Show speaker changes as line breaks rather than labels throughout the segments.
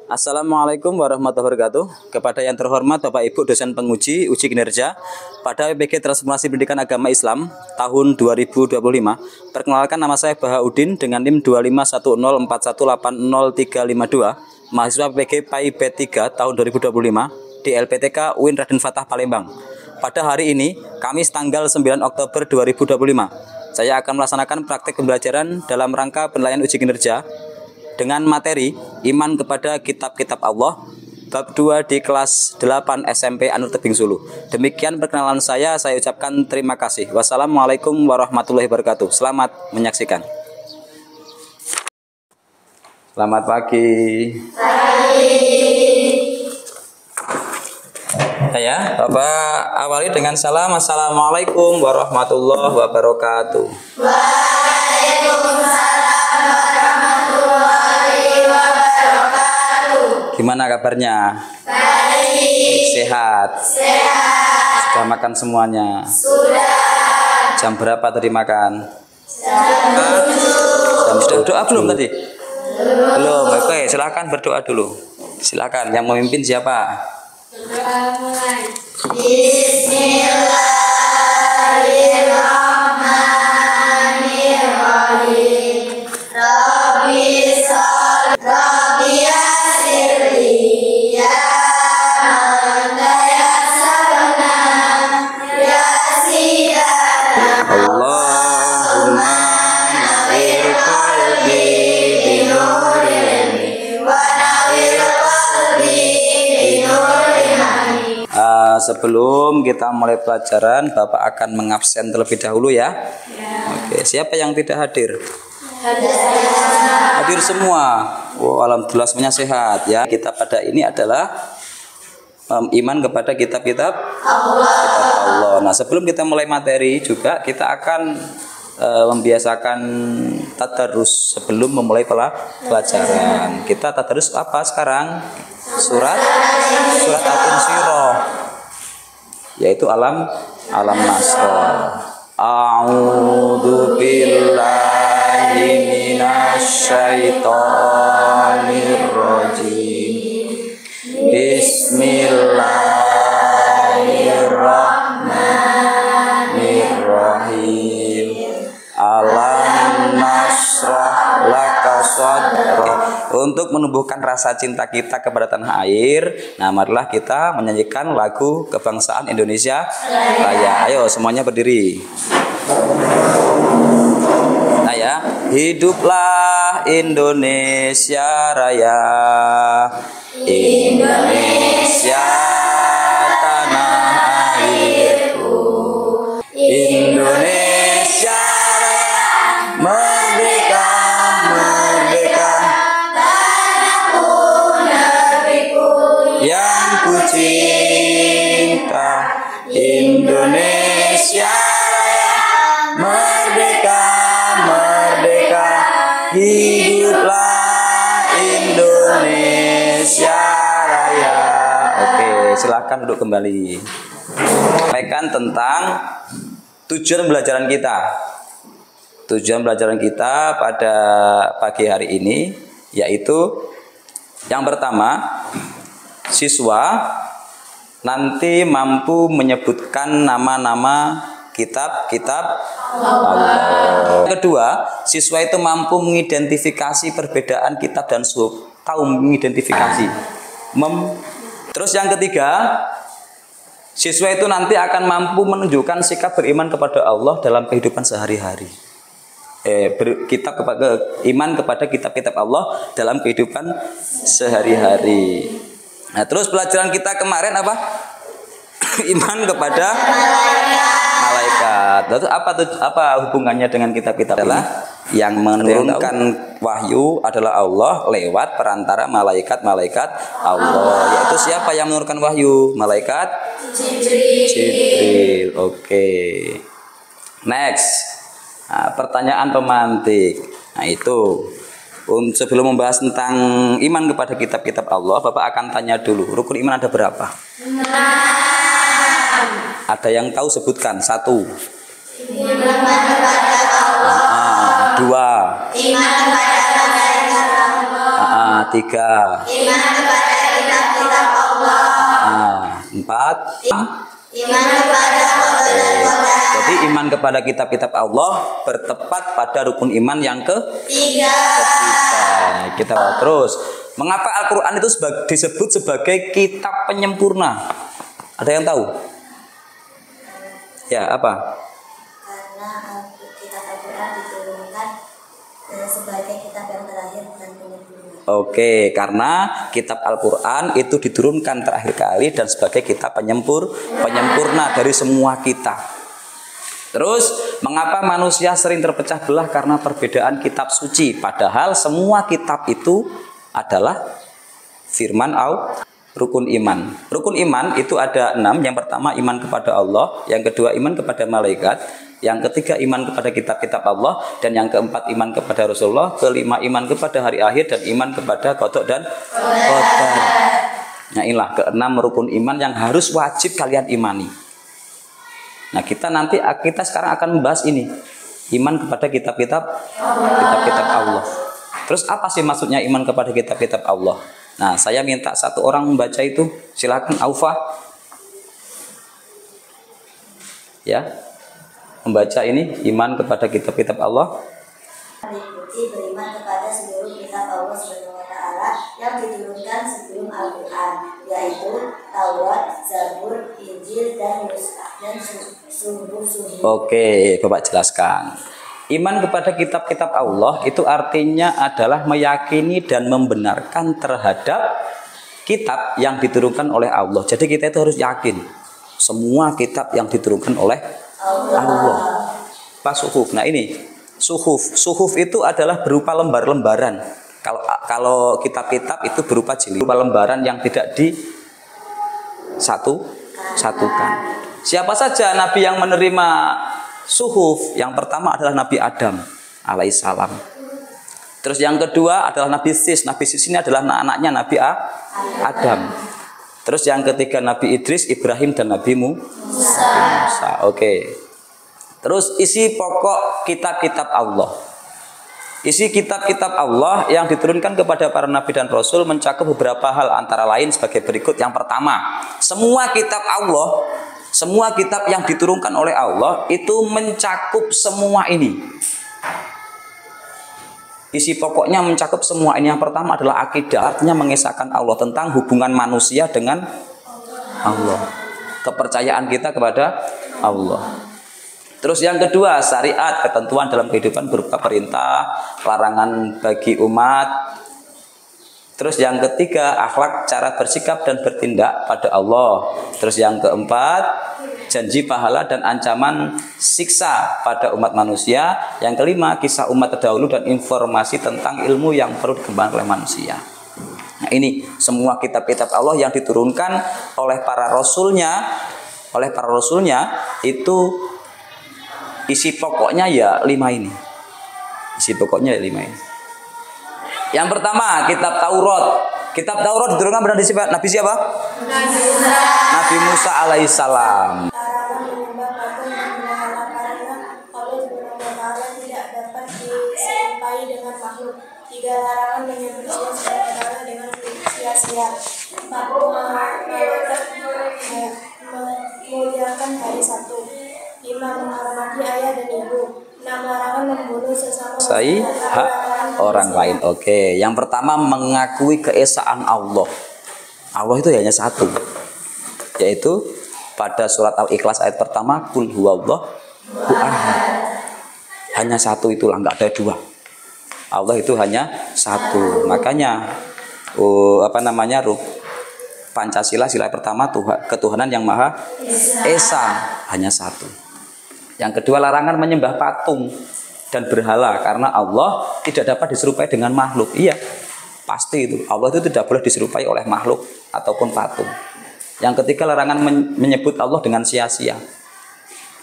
Assalamualaikum warahmatullahi wabarakatuh. Kepada yang terhormat Bapak Ibu dosen penguji uji kinerja pada WPG Transformasi Pendidikan Agama Islam tahun 2025. Perkenalkan, nama saya Bahaudin dengan NIM 25104180352, mahasiswa WPG PAI B3 tahun 2025 di LPTK UIN Raden Fatah Palembang. Pada hari ini, Kamis tanggal 9 Oktober 2025, saya akan melaksanakan praktek pembelajaran dalam rangka penilaian uji kinerja dengan materi iman kepada kitab-kitab Allah, bab 2 di kelas 8 SMP Anur Tebing Sulu. Demikian perkenalan saya ucapkan terima kasih. Wassalamualaikum warahmatullahi wabarakatuh. Selamat menyaksikan. Selamat pagi. Ya, Bapak awali dengan salam. Assalamualaikum warahmatullahi wabarakatuh. Gimana kabarnya? Baik. Sehat? Sehat. Sudah makan semuanya? Sudah. Jam berapa tadi makan? Jam 7. Doa belum tadi? Belum. Oke, silakan berdoa dulu. Silakan. Yang memimpin siapa? Bismillahirrahmanirrahim. Sebelum kita mulai pelajaran, Bapak akan mengabsen terlebih dahulu ya. Oke, siapa yang tidak hadir? Hadir semua. Oh, alhamdulillah semuanya sehat ya. Kita pada ini adalah iman kepada kitab-kitab Allah. Nah, sebelum kita mulai materi juga kita akan membiasakan tadarus sebelum memulai pelajaran. Kita tadarus apa sekarang? Surat Al-Insyirah, yaitu alam nasr. A'udzu billahi minasyaitonir rajim. Bismillahirrahmanirrahim. Alam nasrah laka sadrak. Untuk menumbuhkan rasa cinta kita kepada tanah air, nah marilah kita menyanyikan lagu kebangsaan Indonesia Raya. Ayo semuanya berdiri. Nah ya, hiduplah Indonesia Raya. Indonesia tanah airku. Indonesia Raya, merdeka, merdeka. Tanahku, negeriku yang ku cinta. Indonesia Raya, merdeka, merdeka. Hiduplah Indonesia Raya. Oke, silakan duduk kembali. Sampaikan tentang tujuan pembelajaran kita. Tujuan pembelajaran kita pada pagi hari ini yaitu yang pertama, siswa nanti mampu menyebutkan nama-nama kitab-kitab Allah. Yang kedua, siswa itu mampu mengidentifikasi perbedaan kitab dan suhuf, tahu mengidentifikasi. Terus yang ketiga, siswa itu nanti akan mampu menunjukkan sikap beriman kepada Allah dalam kehidupan sehari-hari. Iman kepada kitab-kitab Allah dalam kehidupan sehari-hari. Nah, terus pelajaran kita kemarin apa? Iman kepada malaikat. Lalu apa hubungannya dengan kitab-kitab? Adalah yang menurunkan wahyu adalah Allah lewat perantara malaikat-malaikat Allah. Yaitu siapa yang menurunkan wahyu? Malaikat Jibril. Oke. Next. Nah, pertanyaan pemantik. Nah, itu sebelum membahas tentang iman kepada kitab-kitab Allah, Bapak akan tanya dulu, rukun iman ada berapa? 6. Ada yang tahu sebutkan? 1. Iman kepada Allah. 2. Iman kepada malaikat Allah. 3.
Iman kepada kitab-kitab Allah.
Nah, 4.
Iman kepada qada dan qadar.
Jadi iman kepada kitab-kitab Allah bertepat pada rukun iman yang ketiga. Kita terus, mengapa Al-Qur'an itu disebut sebagai kitab penyempurna? Ada yang tahu? Ya, apa?
Karena kitab Al-Qur'an diturunkan sebagai kitab yang terakhir dan penyempurna.
Oke, karena kitab Al-Qur'an itu diturunkan terakhir kali dan sebagai kitab penyempurna dari semua kitab. Terus, mengapa manusia sering terpecah belah? Karena perbedaan kitab suci. Padahal semua kitab itu adalah firman Allah. Rukun iman. Rukun iman itu ada 6. Yang pertama iman kepada Allah, yang kedua iman kepada malaikat, yang ketiga iman kepada kitab-kitab Allah, dan yang keempat iman kepada Rasulullah, kelima iman kepada hari akhir, dan iman kepada qada dan qadar. Nah, inilah keenam rukun iman yang harus wajib kalian imani. Nah, kita sekarang akan membahas ini. Iman kepada kitab-kitab Allah. Terus apa sih maksudnya iman kepada kitab-kitab Allah? Nah, saya minta satu orang membaca itu. Silakan Aufa. Ya. Membaca ini iman kepada kitab-kitab Allah.
Meliputi beriman kepada seluruh kitab Allah SWT yang diturunkan sebelum Al-Qur'an, yaitu Taurat, Zabur, Injil, dan Suhuf.
Oke, Bapak jelaskan. Iman kepada kitab-kitab Allah itu artinya adalah meyakini dan membenarkan terhadap kitab yang diturunkan oleh Allah. Jadi kita itu harus yakin semua kitab yang diturunkan oleh Allah. Pas suhuf. Nah, ini suhuf itu adalah berupa lembar-lembaran. Kalau kitab-kitab itu berupa jilid, berupa lembaran yang tidak disatukan. Siapa saja nabi yang menerima suhuf? Yang pertama adalah Nabi Adam alaihissalam. Terus yang kedua adalah Nabi Sis. Nabi Sis ini adalah anaknya Nabi Adam. Terus yang ketiga Nabi Idris, Ibrahim, dan Nabi Musa. Oke. Terus isi pokok kitab-kitab Allah. Isi kitab-kitab Allah yang diturunkan kepada para nabi dan rasul mencakup beberapa hal, antara lain sebagai berikut. Yang pertama, semua kitab Allah, semua kitab yang diturunkan oleh Allah itu mencakup semua ini. Isi pokoknya mencakup semua ini. Yang pertama adalah akidah, artinya mengesahkan Allah, tentang hubungan manusia dengan Allah, kepercayaan kita kepada Allah. Terus yang kedua, syariat, ketentuan dalam kehidupan berupa perintah, larangan bagi umat. Terus yang ketiga, akhlak, cara bersikap dan bertindak pada Allah. Terus yang keempat, janji pahala dan ancaman siksa pada umat manusia. Yang kelima, kisah umat terdahulu dan informasi tentang ilmu yang perlu dikembangkan oleh manusia. Nah, ini semua kitab-kitab Allah yang diturunkan oleh para rasulnya. Itu isi pokoknya ya 5 ini. Isi pokoknya ya 5 ini. Yang pertama, kitab Taurat. Kitab Taurat diturunkan pada Nabi siapa? Nabi Musa alaihissalam.
Larangan menyembah patung dan berhala, karena Allah Subhanahu wa Ta'ala tidak dapat diserupai dengan makhluk. 3. Larangan menyembah Allah Subhanahu wa Ta'ala dengan sia-sia. 4. Memuliakan hari Sabtu. 5. Menghormati ayah dan ibu. 6. Larangan membunuh sesama
orang lain. Oke, yang pertama mengakui keesaan Allah. Allah itu hanya satu, yaitu pada surat Al-Ikhlas ayat pertama, Qul huwallahu ahad. Hanya satu, itulah, nggak ada dua. Allah itu hanya satu. Makanya Pancasila, sila pertama, ketuhanan yang Maha Esa, hanya satu. Yang kedua, larangan menyembah patung dan berhala, karena Allah tidak dapat diserupai dengan makhluk. Iya, pasti itu. Allah itu tidak boleh diserupai oleh makhluk ataupun patung. Yang ketiga, larangan menyebut Allah dengan sia-sia.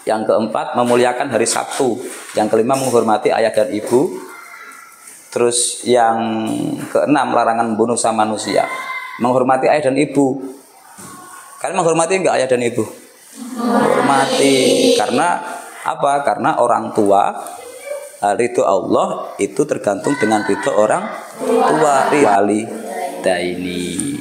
Yang keempat, memuliakan hari Sabtu. Yang kelima, menghormati ayah dan ibu. Terus yang keenam, larangan membunuh sama manusia. Menghormati ayah dan ibu. Kalian menghormati enggak ayah dan ibu? Menghormati. Karena apa? Karena orang tua, ridho Allah itu tergantung dengan ridho orang tua walidaini.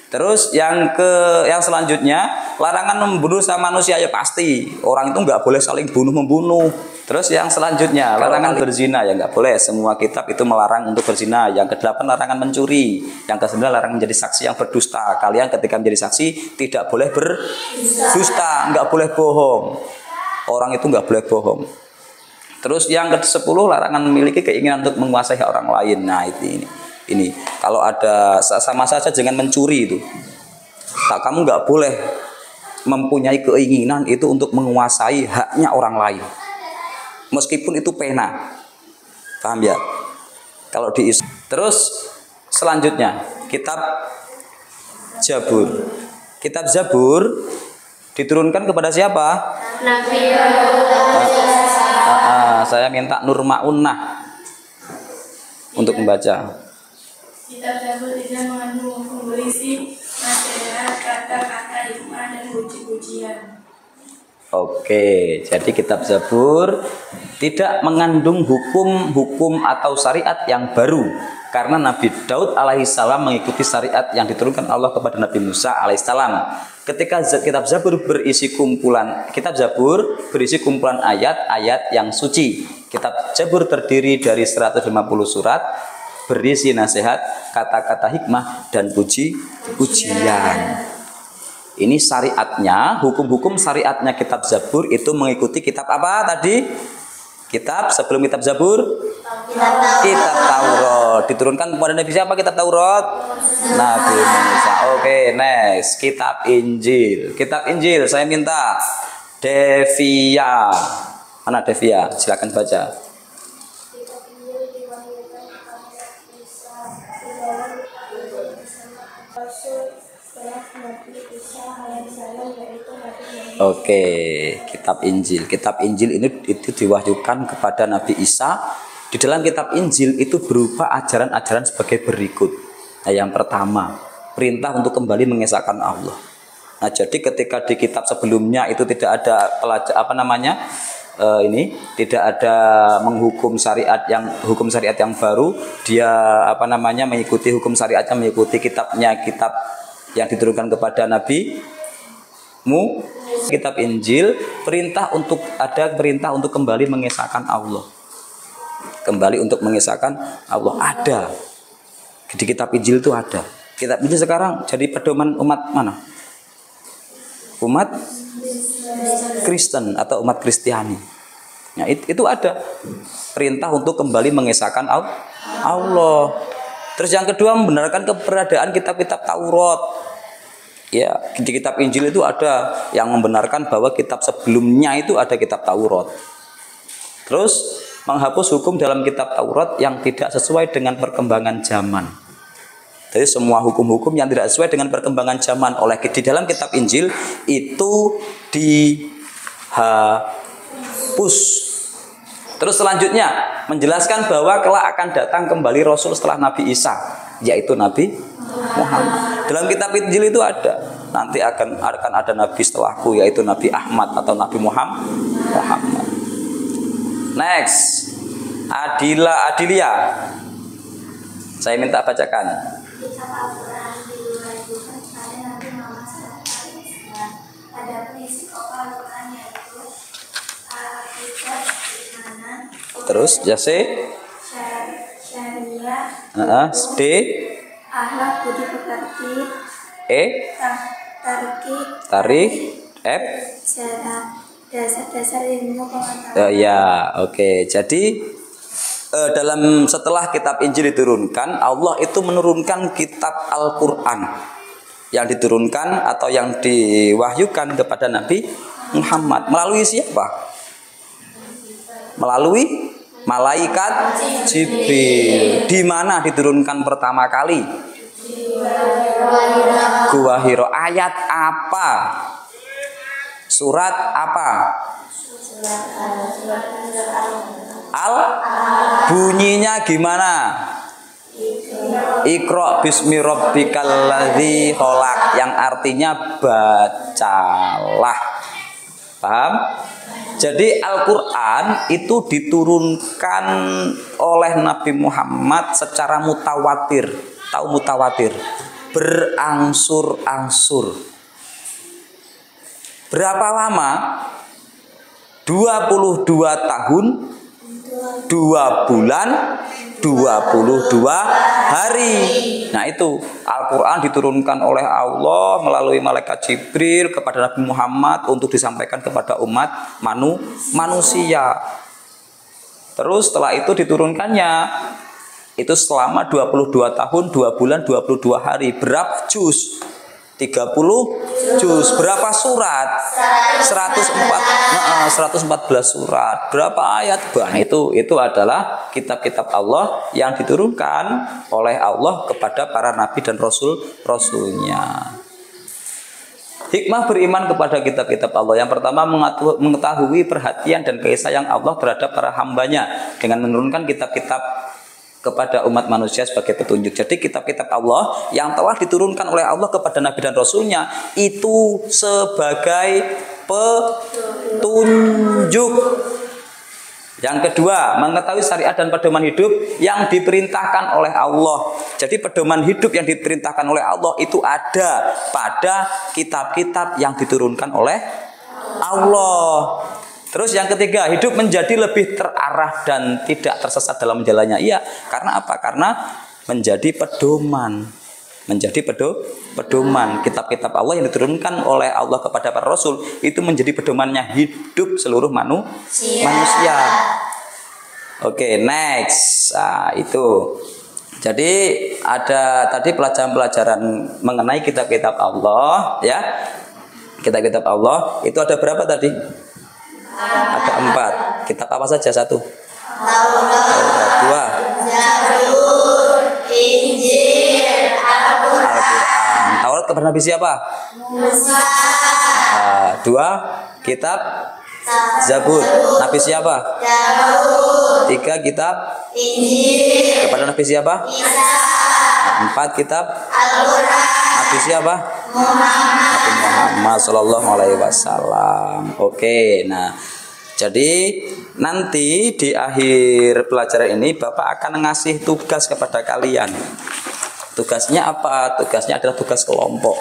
Terus yang selanjutnya, larangan membunuh sama manusia ya pasti. Orang itu nggak boleh saling bunuh-membunuh. Terus yang selanjutnya, larangan berzina ya nggak boleh. Semua kitab itu melarang untuk berzina. Yang ke-8 larangan mencuri. Yang ke-9 larangan menjadi saksi yang berdusta. Kalian ketika menjadi saksi tidak boleh berdusta, nggak boleh bohong. Orang itu nggak boleh bohong. Terus yang ke-10 larangan memiliki keinginan untuk menguasai hak orang lain. Nah ini kalau ada sama saja jangan mencuri itu. Kamu nggak boleh mempunyai keinginan itu untuk menguasai haknya orang lain, meskipun itu pena. Paham ya? Kalau terus selanjutnya kitab Zabur. Kitab Zabur diturunkan kepada siapa?
Nabi.
Saya minta Nur Ma'unah untuk membaca.
Kitab Zabur tidak mengandung hukum berisi nasihat, kata-kata hikmah dan puji-pujian.
Oke, jadi kitab Zabur tidak mengandung hukum-hukum atau syariat yang baru, karena Nabi Daud alaihissalam mengikuti syariat yang diturunkan Allah kepada Nabi Musa alaihissalam. Ketika kitab Zabur berisi kumpulan ayat-ayat yang suci. Kitab Zabur terdiri dari 150 surat berisi nasihat, kata-kata hikmah dan puji-pujian. Ini syariatnya, hukum-hukum syariatnya kitab Zabur itu mengikuti kitab apa tadi? Sebelum kitab Zabur? Kitab Taurat. Diturunkan kepada Nabi siapa kitab Taurat? Nabi Musa. Oke, next. Kitab Injil. Kitab Injil saya minta Devia. Mana Devia? Silakan baca. Oke, kitab Injil. Kitab Injil ini itu diwahyukan kepada Nabi Isa. Di dalam kitab Injil itu berupa ajaran-ajaran sebagai berikut. Nah, yang pertama, perintah untuk kembali mengesahkan Allah. Nah, jadi ketika di kitab sebelumnya itu tidak ada tidak ada menghukum hukum syariat yang baru. Dia mengikuti hukum syariatnya, mengikuti kitab yang diturunkan kepada Nabi kitab Injil perintah untuk kembali mengesahkan Allah. Kembali untuk mengesahkan Allah ada. Di kitab Injil itu ada. Kitab Injil sekarang jadi pedoman umat mana? Umat Kristen atau umat Kristiani. Nah, itu ada perintah untuk kembali mengesahkan Allah. Terus yang kedua membenarkan keberadaan kitab-kitab Taurat. Ya, di kitab Injil itu ada yang membenarkan bahwa kitab sebelumnya itu ada kitab Taurat. Terus menghapus hukum dalam kitab Taurat yang tidak sesuai dengan perkembangan zaman. Jadi semua hukum-hukum yang tidak sesuai dengan perkembangan zaman di dalam kitab Injil itu dihapus. Terus selanjutnya menjelaskan bahwa kelak akan datang kembali Rasul setelah Nabi Isa, yaitu Nabi Muhammad. Dalam kitab Injil itu ada. Nanti akan ada Nabi setelahku, yaitu Nabi Ahmad atau Nabi Muhammad. Next, Adilia. Saya minta bacakan. Terus jase syariah D
akhlak budi pekerti
tarik F
dasar ilmu pengetahuan.
Ya, oke. Jadi setelah kitab Injil diturunkan, Allah itu menurunkan kitab Al-Quran yang diturunkan atau yang diwahyukan kepada Nabi Muhammad melalui siapa? Melalui malaikat Jibril. Di mana diturunkan pertama kali? Gua Hiro. Ayat apa? Surat apa? Bunyinya gimana? Iqra bismi rabbikal ladzi khalaq, yang artinya bacalah. Paham? Jadi Al-Quran itu diturunkan oleh Nabi Muhammad secara mutawatir. Tahu mutawatir? Berangsur-angsur. Berapa lama? 22 tahun, 2 bulan, 22 hari. Nah itu Al-Quran diturunkan oleh Allah melalui malaikat Jibril kepada Nabi Muhammad untuk disampaikan kepada umat manusia. Terus setelah itu diturunkannya itu selama 22 tahun, 2 bulan, 22 hari. Berapa juz? 30 juz. Berapa surat? 114 surat. Berapa ayat? Bah, itu adalah kitab-kitab Allah yang diturunkan oleh Allah kepada para nabi dan rasulnya. Hikmah beriman kepada kitab-kitab Allah. Yang pertama, mengetahui perhatian dan kasih sayang Allah terhadap para hambanya dengan menurunkan kitab-kitab kepada umat manusia sebagai petunjuk. Jadi kitab-kitab Allah yang telah diturunkan oleh Allah kepada Nabi dan Rasulnya itu sebagai petunjuk. Yang kedua, mengetahui syariat dan pedoman hidup yang diperintahkan oleh Allah. Jadi pedoman hidup yang diperintahkan oleh Allah itu ada pada kitab-kitab yang diturunkan oleh Allah. Terus yang ketiga, hidup menjadi lebih terarah dan tidak tersesat dalam jalannya. Iya, karena apa? Karena menjadi pedoman. Menjadi pedoman. Kitab-kitab Allah yang diturunkan oleh Allah kepada para rasul itu menjadi pedomannya hidup seluruh manusia. Oke, next. Nah, itu. Jadi ada tadi pelajaran-pelajaran mengenai kitab-kitab Allah, ya. Kitab-kitab Allah itu ada berapa tadi? Ada 4. Kitab apa saja? 1. Taurat. 2.
Zabur, Injil, Al-Quran.
Taurat kepada Nabi siapa?
Musa.
2. Kitab Zabur. Nabi siapa?
Daud.
3. Kitab
Injil.
kepada Nabi siapa?
Isa.
4. Kitab
Al-Quran.
Nabi siapa? Muhammad sallallahu alaihi wasallam. Oke, nah jadi nanti di akhir pelajaran ini Bapak akan ngasih tugas kepada kalian. Tugasnya apa? Tugasnya adalah tugas kelompok.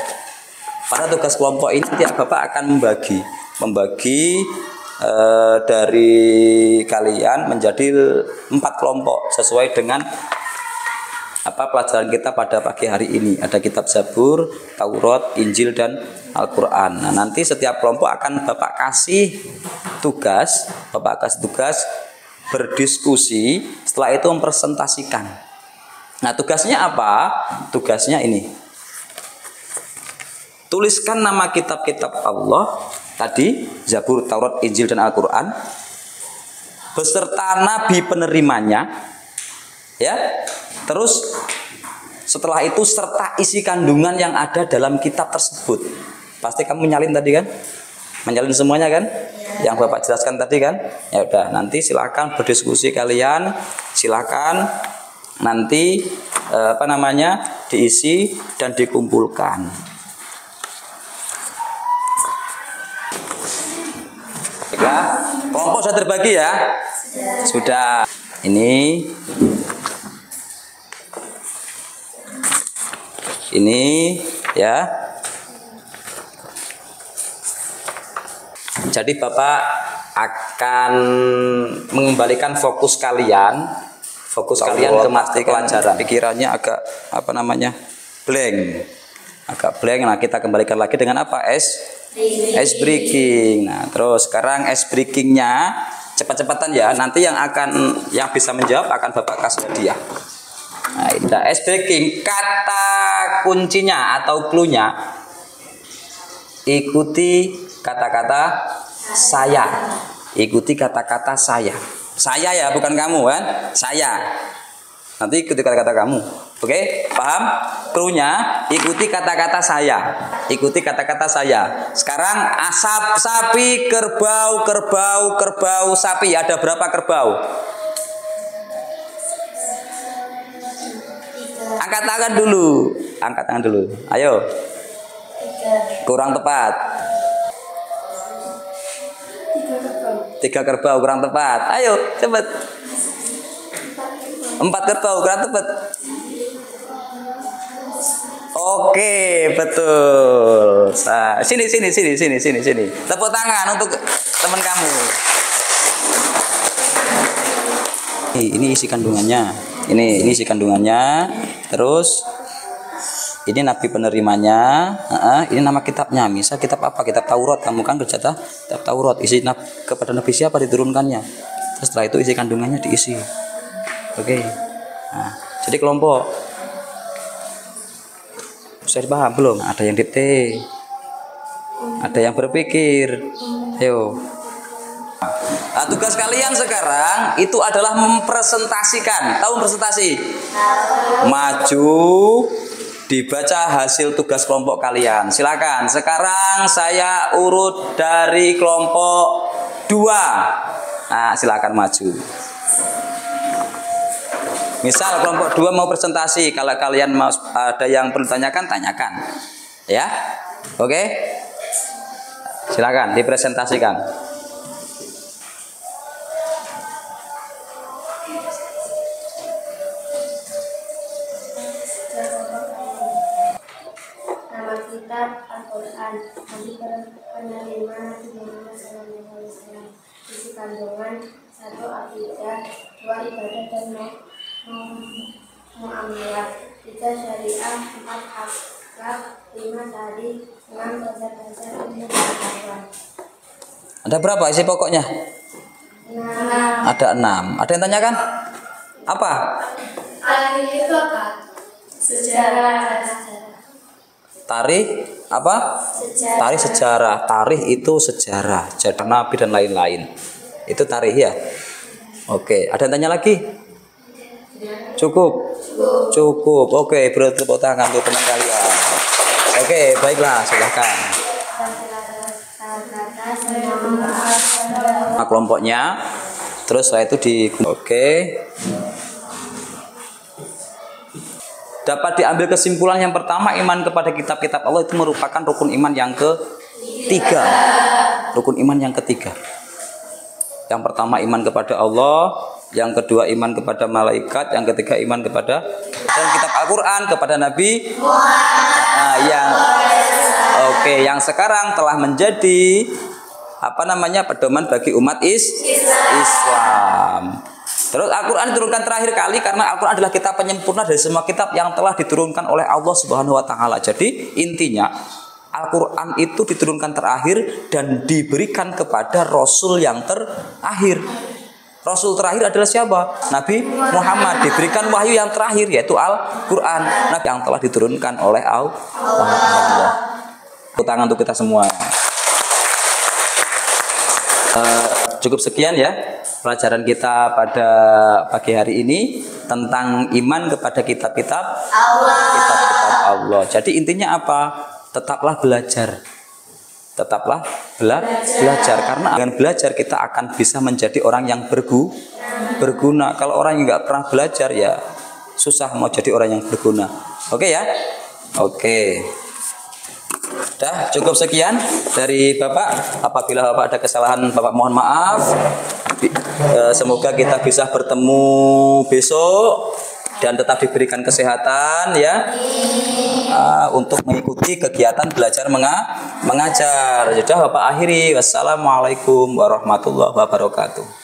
Pada tugas kelompok ini nanti Bapak akan membagi dari kalian menjadi 4 kelompok sesuai dengan apa pelajaran kita pada pagi hari ini. Ada kitab Zabur, Taurat, Injil, dan Al-Quran. Nah, nanti setiap kelompok akan Bapak kasih tugas berdiskusi, setelah itu mempresentasikan. Nah, tugasnya apa? Tugasnya ini. Tuliskan nama kitab-kitab Allah tadi, Zabur, Taurat, Injil, dan Al-Quran beserta nabi penerimanya, ya. Terus setelah itu serta isi kandungan yang ada dalam kitab tersebut. Pasti kamu menyalin tadi kan? Menyalin semuanya kan? Yang Bapak jelaskan tadi kan? Ya udah, nanti silakan berdiskusi kalian. Silakan nanti diisi dan dikumpulkan. Ya, kelompok sudah terbagi ya? Sudah. Ini ya. Jadi Bapak akan mengembalikan fokus kalian ke mata pelajaran. Pikirannya agak blank. Nah, kita kembalikan lagi dengan apa? Ice breaking. Nah, terus sekarang ice breakingnya cepat-cepatan ya. Nanti yang bisa menjawab akan Bapak kasih hadiah. Nah, itu ice breaking. Kata kuncinya atau clue-nya, ikuti kata-kata saya. Ikuti kata-kata saya. Saya ya, bukan kamu kan? Saya. Nanti ikuti kata-kata kamu. Oke, paham? Clue-nya, ikuti kata-kata saya. Ikuti kata-kata saya. Sekarang asap, sapi, kerbau, sapi. Ada berapa kerbau? Angkat tangan dulu. Ayo. Kurang tepat. 3 kerbau kurang tepat. Ayo, cepet. 4 kerbau kurang tepat. Oke, betul. Sini. Tepuk tangan untuk teman kamu. Ini isi kandungannya. Ini isi kandungannya. Terus ini nabi penerimanya. Ini nama kitabnya. Misal kitab apa? Kitab Taurat. Kamu kan berjatah kitab Taurat. Isi kepada nabi siapa diturunkannya. Terus setelah itu isi kandungannya diisi. Oke. Nah, jadi kelompok. Sudah paham belum? Ada yang dikte, ada yang berpikir. Ayo. Nah, tugas kalian sekarang itu adalah mempresentasikan. Tahu presentasi? Maju, dibaca hasil tugas kelompok kalian. Silakan. Sekarang saya urut dari kelompok 2. Nah, silakan maju. Misal kelompok 2 mau presentasi, kalau kalian mau ada yang perlu tanyakan, tanyakan. Ya. Oke? Silakan dipresentasikan.
Nama kitab Al-Quran. Nabi penerima Nabi Muhammad SAW. Isi kandungan 1 akidah, 2 ibadah dan muamalah, 3 syariah, 4 akhlak, 5 tadi, 6 dasar-dasar ilmu pengetahuan.
Ada berapa isi pokoknya?
6.
Ada 6. Ada yang tanyakan? Apa?
Itu apa? Sejarah.
Tarikh apa?
Sejarah.
Tarikh sejarah. Tarikh itu sejarah, sejarah Nabi dan lain-lain. Itu tarikh ya. Oke, ada yang tanya lagi? Cukup. Oke, beri tepuk tangan untuk teman kalian. Oke, baiklah, silakan. Nah, kelompoknya. Terus setelah itu di oke. Dapat diambil kesimpulan yang pertama, iman kepada kitab-kitab Allah itu merupakan rukun iman yang ketiga. Rukun iman yang ketiga. Yang pertama iman kepada Allah, yang kedua iman kepada malaikat, yang ketiga iman kepada dan kitab Al-Quran, kepada Nabi. Yang sekarang telah menjadi pedoman bagi umat Islam. Terus Al-Quran diturunkan terakhir kali karena Al-Quran adalah kitab penyempurna dari semua kitab yang telah diturunkan oleh Allah Subhanahu wa taala. Jadi intinya Al-Quran itu diturunkan terakhir dan diberikan kepada Rasul yang terakhir. Rasul terakhir adalah siapa? Nabi Muhammad. Diberikan wahyu yang terakhir yaitu Al-Quran, Nabi yang telah diturunkan oleh Allah. Tepuk tangan untuk kita semua. Cukup sekian ya pelajaran kita pada pagi hari ini tentang iman kepada kitab-kitab Allah. Jadi intinya apa? Tetaplah belajar. Tetaplah belajar karena dengan belajar kita akan bisa menjadi orang yang berguna. Kalau orang yang nggak pernah belajar ya susah mau jadi orang yang berguna. Oke ya? Oke. Dah cukup sekian dari Bapak. Apabila Bapak ada kesalahan, Bapak mohon maaf. Semoga kita bisa bertemu besok dan tetap diberikan kesehatan ya untuk mengikuti kegiatan belajar mengajar. Sudah Bapak akhiri. Wassalamualaikum warahmatullahi wabarakatuh.